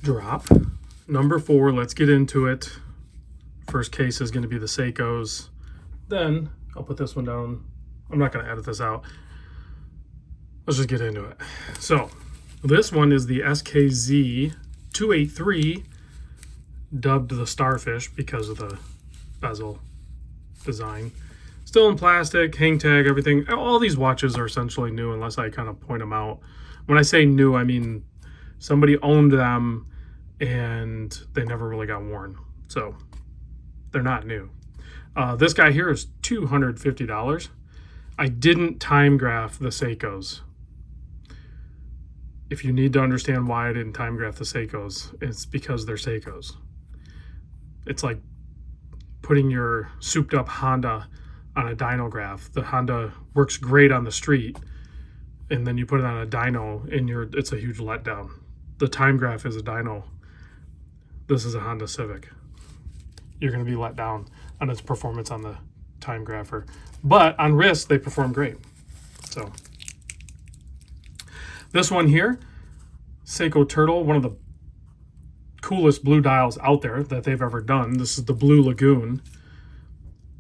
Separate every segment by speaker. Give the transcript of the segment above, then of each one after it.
Speaker 1: drop. Number 4, let's get into it. First case is going to be the Seikos. Then I'll put this one down. I'm not going to edit this out. Let's just get into it. So this one is the SKZ 283, dubbed the Starfish because of the bezel design. Still in plastic, hang tag, everything. All these watches are essentially new unless I kind of point them out. When I say new, I mean somebody owned them and they never really got worn. So they're not new. This guy here is $250. I didn't time graph the Seikos. If you need to understand why I didn't time graph the Seikos, it's because they're Seikos. It's like putting your souped up Honda on a dyno graph. The Honda works great on the street, and then you put it on a dyno and it's a huge letdown. The time graph is a dyno. This is a Honda Civic. You're going to be let down on its performance on the time grapher. But on wrist, they perform great. So this one here, Seiko Turtle, one of the coolest blue dials out there that they've ever done. This is the Blue Lagoon,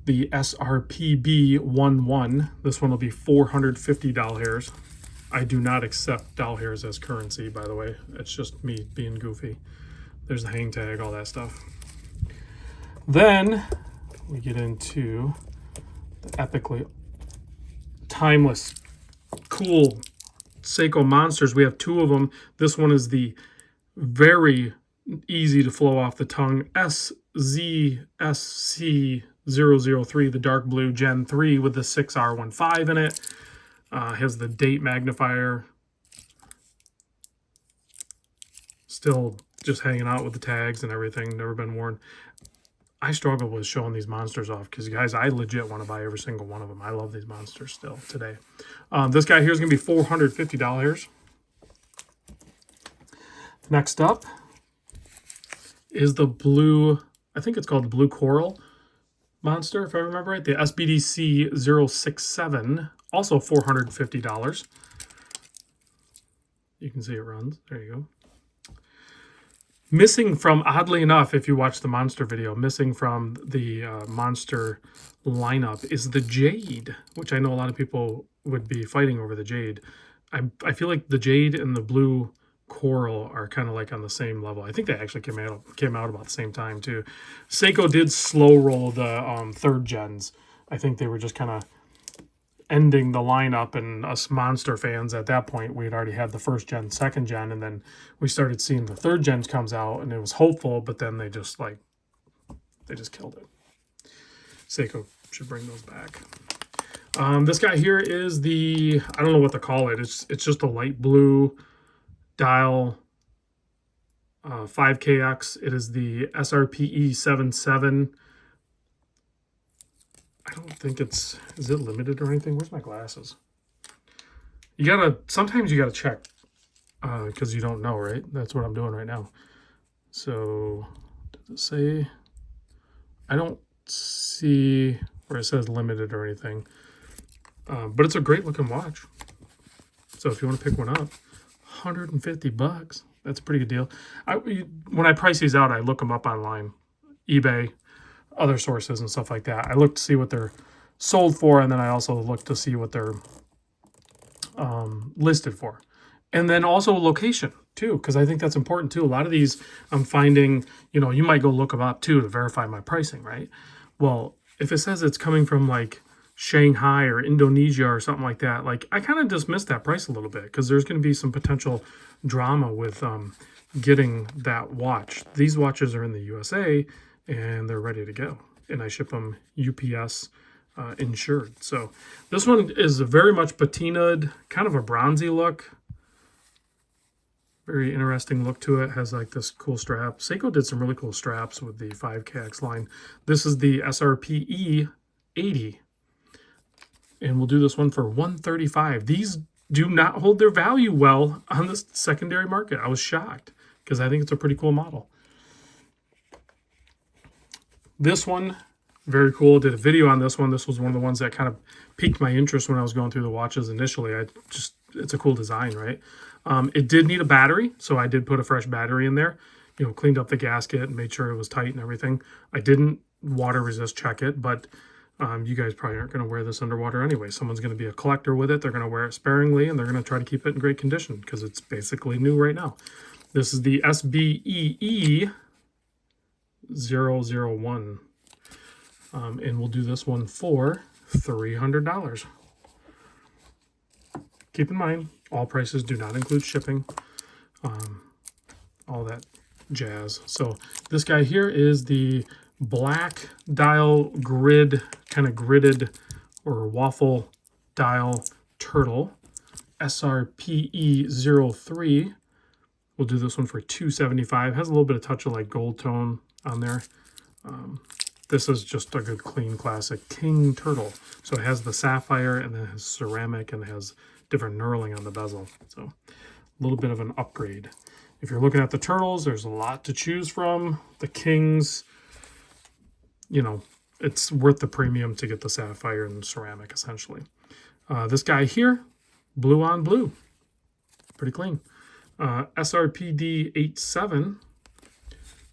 Speaker 1: the SRPB11. This one will be $450. I do not accept doll hairs as currency, by the way. It's just me being goofy. There's the hang tag, all that stuff. Then we get into the epically timeless, cool Seiko monsters. We have 2 of them. This one is the very easy to flow off the tongue SZSC003, the dark blue Gen 3 with the 6R15 in it. Has the date magnifier. Still just hanging out with the tags and everything. Never been worn. I struggle with showing these monsters off because, guys, I legit want to buy every single one of them. I love these monsters still today. This guy here is going to be $450. Next up is the blue, I think it's called the Blue Coral monster, if I remember right. The SBDC 067, also $450. You can see it runs. There you go. Missing from, oddly enough, if you watch the monster video, missing from the monster lineup is the Jade, which I know a lot of people would be fighting over the Jade. I feel like the Jade and the Blue Coral are kind of like on the same level. I think they actually came out about the same time too. Seiko did slow roll the third gens. I think they were just kind of ending the lineup, and us monster fans at that point, we had already had the first gen, second gen, and then we started seeing the third gens comes out, and it was hopeful, but then they just killed it. Seiko should bring those back. This guy here is the, I don't know what to call it. It's just a light blue dial 5KX. It is the SRPE 77. I don't think is it limited or anything? Where's my glasses? Sometimes you gotta check because you don't know, right? That's what I'm doing right now. So, does it say? I don't see where it says limited or anything. But it's a great looking watch. So if you want to pick one up, $150. That's a pretty good deal. When I price these out, I look them up online, eBay, other sources and stuff like that. I look to see what they're sold for, and then I also look to see what they're listed for. And then also location too, because I think that's important too. A lot of these I'm finding, you might go look them up too to verify my pricing, right? Well, if it says it's coming from like Shanghai or Indonesia or something like that, like I kind of dismiss that price a little bit because there's going to be some potential drama with getting that watch. These watches are in the USA and they're ready to go, and I ship them UPS insured. So this one is very much patinaed, kind of a bronzy look. Very interesting look to it. Has like this cool strap. Seiko did some really cool straps with the 5KX line. This is the SRPE 80. And we'll do this one for $135. These do not hold their value well on the secondary market. I was shocked because I think it's a pretty cool model. This one, very cool. Did a video on this one. This was one of the ones that kind of piqued my interest when I was going through the watches initially. I just it's a cool design, right? It did need a battery, so I did put a fresh battery in there. You know, cleaned up the gasket and made sure it was tight and everything. I didn't water resist check it, but you guys probably aren't going to wear this underwater anyway. Someone's going to be a collector with it. They're going to wear it sparingly, and they're going to try to keep it in great condition because it's basically new right now. This is the SBEE 001. And we'll do this one for $300. Keep in mind, all prices do not include shipping, all that jazz. So this guy here is the black dial grid, kind of gridded or waffle dial turtle, SRPE03. We'll do this one for $275. Has a little bit of touch of like gold tone on there. This is just a good clean classic king turtle. So it has the sapphire and then it has ceramic and it has different knurling on the bezel. So a little bit of an upgrade. If you're looking at the turtles, there's a lot to choose from. The kings, you know, it's worth the premium to get the sapphire and ceramic essentially. This guy here, blue on blue, pretty clean. SRPD 87,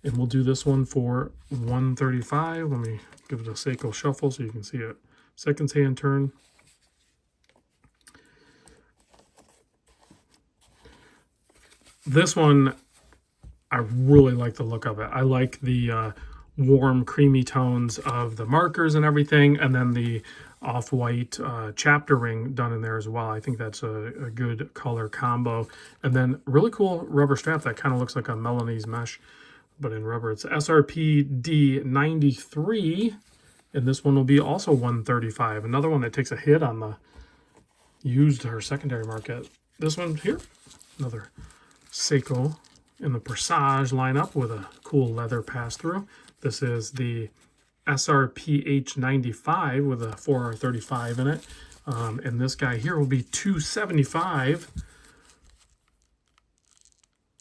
Speaker 1: and we'll do this one for $135. Let me give it a Seiko shuffle so you can see it. Second hand turn. This one, I really like the look of it. I like the warm, creamy tones of the markers and everything, and then the off-white chapter ring done in there as well. I think that's a good color combo. And then really cool rubber strap that kind of looks like a Melanie's mesh, but in rubber. It's SRPD 93, and this one will be also $135. Another one that takes a hit on the used or secondary market. This one here, another Seiko in the Persage lineup with a cool leather pass-through. This is the SRPH 95 with a 4R35 in it. And this guy here will be $275.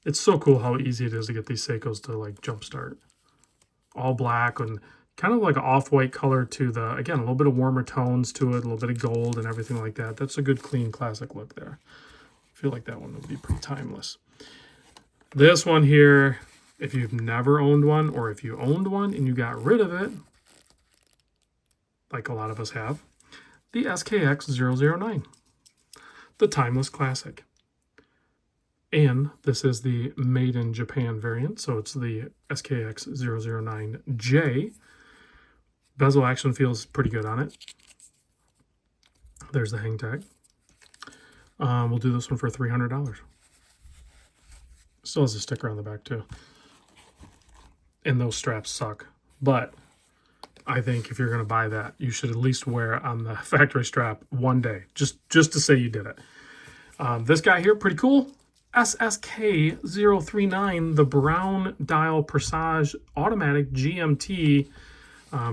Speaker 1: It's so cool how easy it is to get these Seikos to like jumpstart. All black and kind of like an off-white color to the, again, a little bit of warmer tones to it, a little bit of gold and everything like that. That's a good, clean, classic look there. I feel like that one would be pretty timeless. This one here, if you've never owned one, or if you owned one and you got rid of it, like a lot of us have, the SKX 009, the timeless classic. And this is the made in Japan variant, so it's the SKX 009J. Bezel action feels pretty good on it. There's the hang tag. We'll do this one for $300. Still has a sticker on the back too. And those straps suck. But I think if you're going to buy that, you should at least wear it on the factory strap one day. Just to say you did it. This guy here, pretty cool. SSK 039, the brown dial Persage automatic GMT.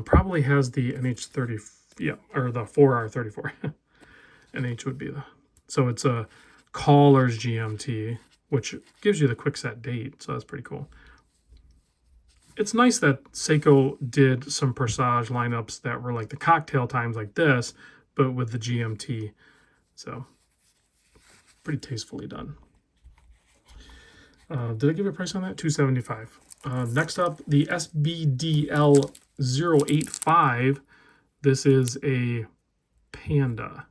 Speaker 1: Probably has the NH30, yeah, or the 4R34. NH would be the... So it's a Caller's GMT, which gives you the quick set date, so that's pretty cool. It's nice that Seiko did some Persage lineups that were like the cocktail times like this, but with the GMT. So, pretty tastefully done. Did I give a price on that? $275. Next up, the SBDL 085. This is a Panda.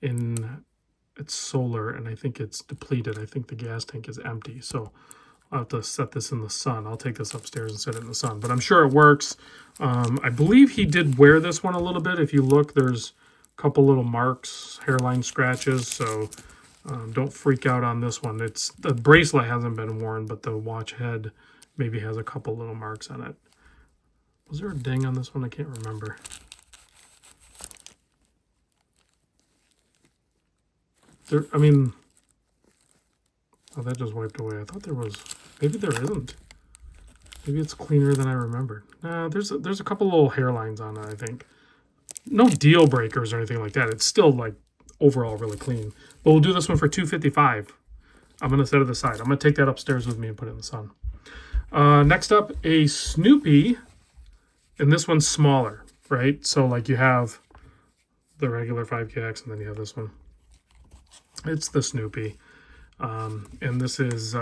Speaker 1: It's solar, and I think it's depleted. I think the gas tank is empty, so I'll have to set this in the sun. I'll take this upstairs and set it in the sun, but I'm sure it works. I believe he did wear this one a little bit. If you look, there's a couple little marks, hairline scratches, so don't freak out on this one. It's the bracelet hasn't been worn, but the watch head maybe has a couple little marks on it. Was there a ding on this one? I can't remember. There, I mean, oh, that just wiped away. I thought there was, maybe there isn't. Maybe it's cleaner than I remembered. There's a couple little hairlines on it, I think. No deal breakers or anything like that. It's still like overall really clean. But we'll do this one for $255. I'm going to set it aside. I'm going to take that upstairs with me and put it in the sun. Next up, a Snoopy. And this one's smaller, right? So like you have the regular 5KX and then you have this one. It's the Snoopy. And this is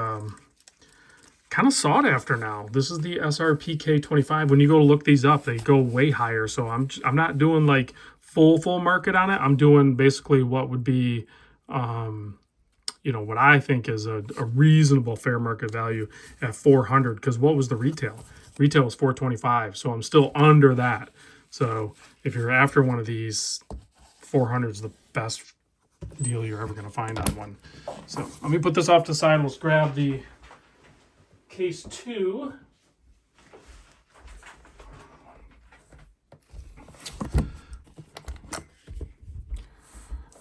Speaker 1: kind of sought after now. This is the SRPK25. When you go to look these up, they go way higher. So I'm not doing like full market on it. I'm doing basically what would be, you know, what I think is a reasonable fair market value at 400. Because what was the retail? Retail was 425. So I'm still under that. So if you're after one of these, 400 is the best deal you're ever going to find on one. So let me put this off to the side. Let's grab the case 2.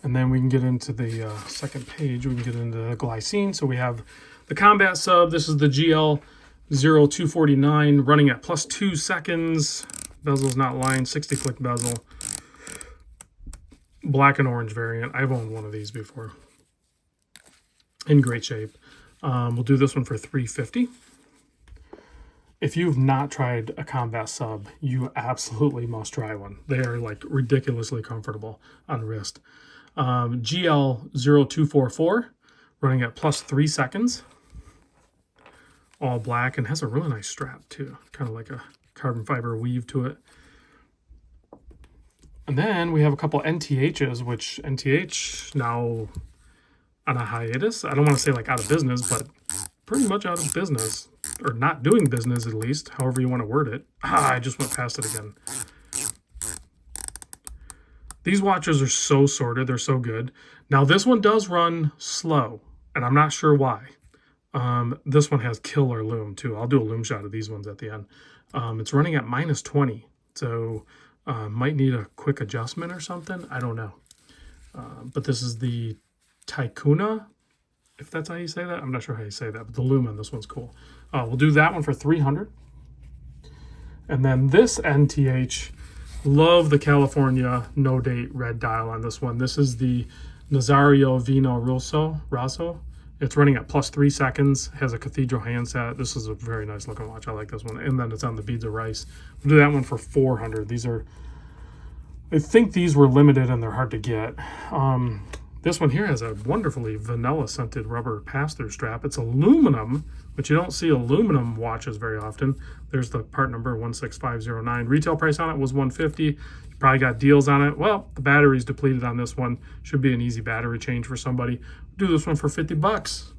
Speaker 1: And then we can get into the second page. We can get into the glycine. So we have the combat sub. This is the GL0249 running at +2 seconds. Bezel's not lined, 60 flick bezel. Black and orange variant. I've owned one of these before. In great shape. We'll do this one for $350. If you've not tried a combat sub, you absolutely must try one. They are like ridiculously comfortable on the wrist. GL0244 running at +3 seconds. All black and has a really nice strap too. Kind of like a carbon fiber weave to it. And then we have a couple NTHs, which NTH now on a hiatus. I don't want to say like out of business, but pretty much out of business. Or not doing business at least, however you want to word it. I just went past it again. These watches are so sorted. They're so good. Now this one does run slow, and I'm not sure why. This one has killer lume too. I'll do a lume shot of these ones at the end. It's running at -20. So might need a quick adjustment or something. I don't know. But this is the Taikuna, if that's how you say that. I'm not sure how you say that, but the lume on this one's cool. We'll do that one for $300. And then this NTH, love the California no date red dial on this one. This is the Nazario Vino Rosso. It's running at +3 seconds, has a cathedral handset. This is a very nice looking watch. I like this one. And then it's on the beads of rice. We'll do that one for $400. These are, I think these were limited and they're hard to get. This one here has a wonderfully vanilla scented rubber pass-through strap. It's aluminum, but you don't see aluminum watches very often. There's the part number 16509. Retail price on it was $150. You probably got deals on it. Well, the battery's depleted on this one. Should be an easy battery change for somebody. Do this one for $50.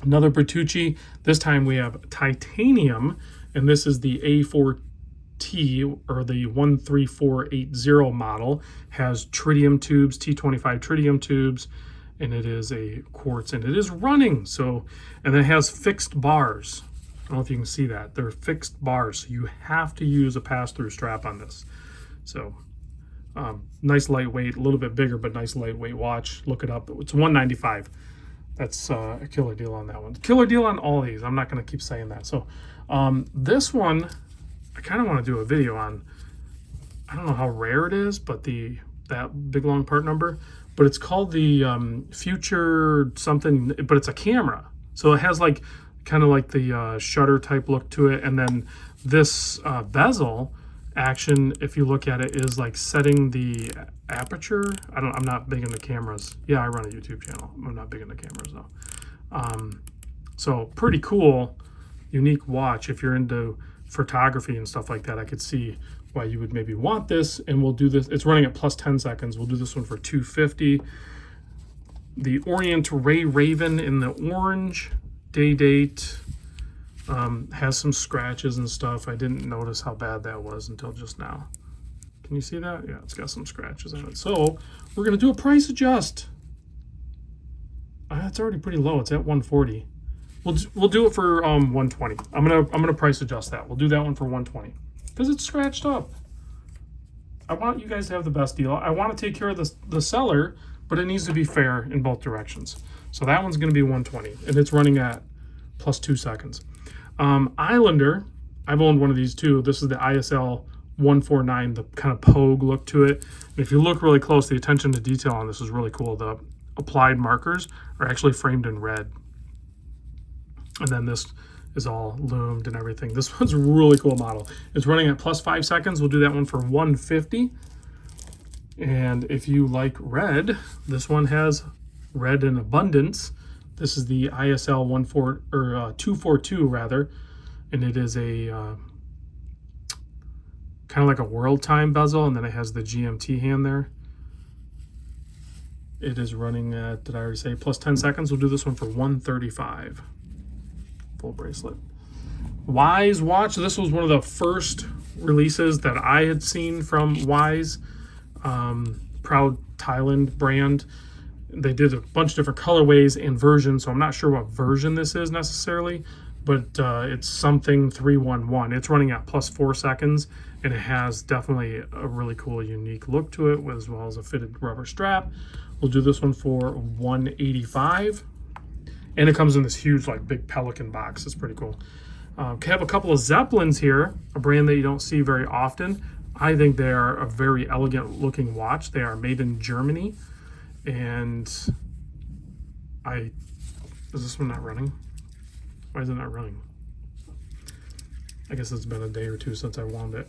Speaker 1: Another Bertucci. This time we have titanium, and this is the A4T or the 13480 model. Has tritium tubes, T25 tritium tubes, and it is a quartz, and it is running. So, and it has fixed bars. I don't know if you can see that. They're fixed bars, so you have to use a pass-through strap on this. So, nice lightweight, a little bit bigger, but nice lightweight watch. Look it up. It's $195. That's a killer deal on that one. Killer deal on all these. I'm not going to keep saying that. So, this one, I kind of want to do a video on. I don't know how rare it is, but that big long part number. But it's called the Future something. But it's a camera, so it has like kind of like the shutter type look to it. And then this bezel action, if you look at it, is like setting the aperture. I'm not big into cameras. Yeah, I run a YouTube channel. I'm not big into cameras though. So pretty cool, unique watch. If you're into photography and stuff like that, I could see why you would maybe want this. And we'll do this. It's running at +10 seconds. We'll do this one for $250. The Orient Ray Raven in the orange, day date. Has some scratches and stuff. I didn't notice how bad that was until just now. Can you see that? Yeah, it's got some scratches on it. So we're gonna do a price adjust. It's already pretty low. It's at 140. We'll do it for 120. I'm gonna price adjust that. We'll do that one for 120 because it's scratched up. I want you guys to have the best deal. I want to take care of the seller, but it needs to be fair in both directions. So that one's gonna be 120, and it's running at +2 seconds. Islander, I've owned one of these too. This is the ISL 149, the kind of pogue look to it. And if you look really close, the attention to detail on this is really cool. The applied markers are actually framed in red. And then this is all loomed and everything. This one's a really cool model. It's running at +5 seconds. We'll do that one for $150. And if you like red, this one has red in abundance. This is the ISL 242 rather, and it is a kind of like a world time bezel, and then it has the GMT hand there. It is running at, did I already say, plus 10 seconds? We'll do this one for $135. Full bracelet. Wise watch. This was one of the first releases that I had seen from Wise. Proud Thailand brand. They did a bunch of different colorways and versions, so I'm not sure what version this is necessarily, but it's something 311. It's running at plus 4 seconds, and it has definitely a really cool, unique look to it, as well as a fitted rubber strap. We'll do this one for $185, and it comes in this huge, like, big Pelican box. It's pretty cool. We have a couple of Zeppelins here, a brand that you don't see very often. I think they are a very elegant looking watch. They are made in Germany, and is this one not running? Why is it not running? I guess it's been a day or two since I wound it.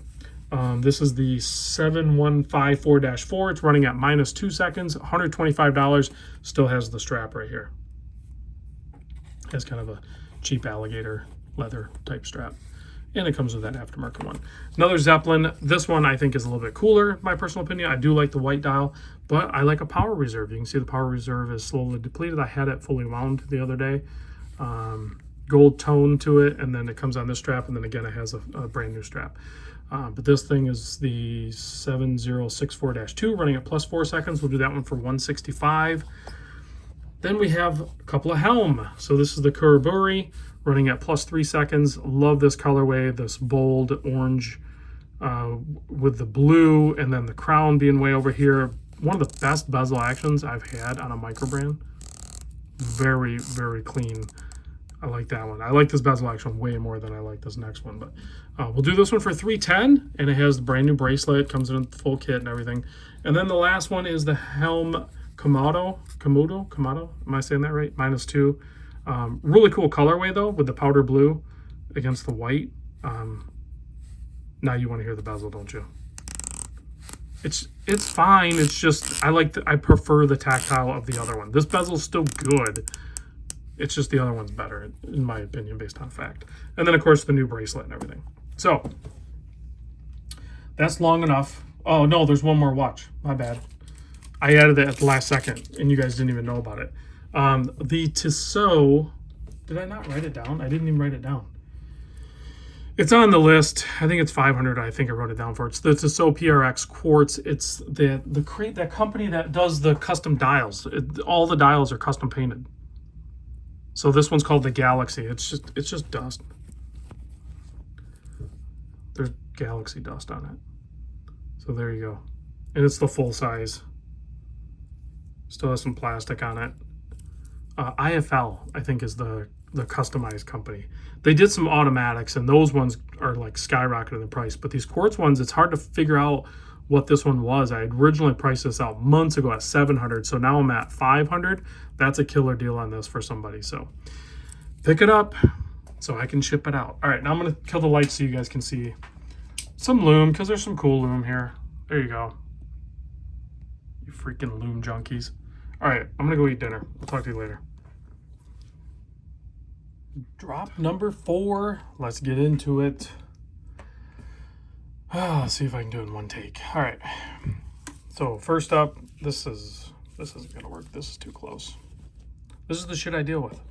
Speaker 1: This is the 7154-4. It's running at minus 2 seconds, $125. Still has the strap right here. Has kind of a cheap alligator leather type strap. And it comes with that aftermarket one. Another Zeppelin. This one I think is a little bit cooler, in my personal opinion. I do like the white dial, but I like a power reserve. You can see the power reserve is slowly depleted. I had it fully wound the other day. Gold tone to it, and then it comes on this strap, and then again it has a brand new strap. But this thing is the 7064-2, running at plus 4 seconds. We'll do that one for $165. Then we have a couple of Helm. So this is the Kuraburi, running at plus 3 seconds. Love this colorway, this bold orange with the blue, and then the crown being way over here. One of the best bezel actions I've had on a Microbrand. Very, very clean. I like that one. I like this bezel action way more than I like this next one, but we'll do this one for $310, and it has the brand new bracelet, comes in the full kit and everything. And then the last one is the Helm Komodo. Am I saying that right? Minus 2. Really cool colorway though, with the powder blue against the white. Now you want to hear the bezel, don't you? It's fine. It's just I prefer the tactile of the other one. This bezel's still good. It's just the other one's better, in my opinion, based on fact. And then, of course, the new bracelet and everything. So, that's long enough. Oh, no, there's one more watch. My bad. I added it at the last second, and you guys didn't even know about it. The Tissot, did I not write it down? I didn't even write it down. It's on the list. I think it's 500. I think I wrote it down for it. It's the Tissot PRX Quartz. It's that company that does the custom dials. All the dials are custom painted. So this one's called the Galaxy. It's just dust. There's Galaxy dust on it. So there you go. And it's the full size. Still has some plastic on it. IFL, I think, is the customized company. They did some automatics, and those ones are like skyrocketed in price. But these quartz ones, it's hard to figure out what this one was. I had originally priced this out months ago at $700, so now I'm at $500. That's a killer deal on this for somebody. So pick it up so I can ship it out. All right, now I'm gonna kill the lights so you guys can see some lume, because there's some cool lume here. There you go. You freaking lume junkies. All right, I'm gonna go eat dinner. I'll talk to you later. Drop number 4. Let's get into it. Let's see if I can do it in one take. All right. So first up, this isn't gonna work. This is too close. This is the shit I deal with.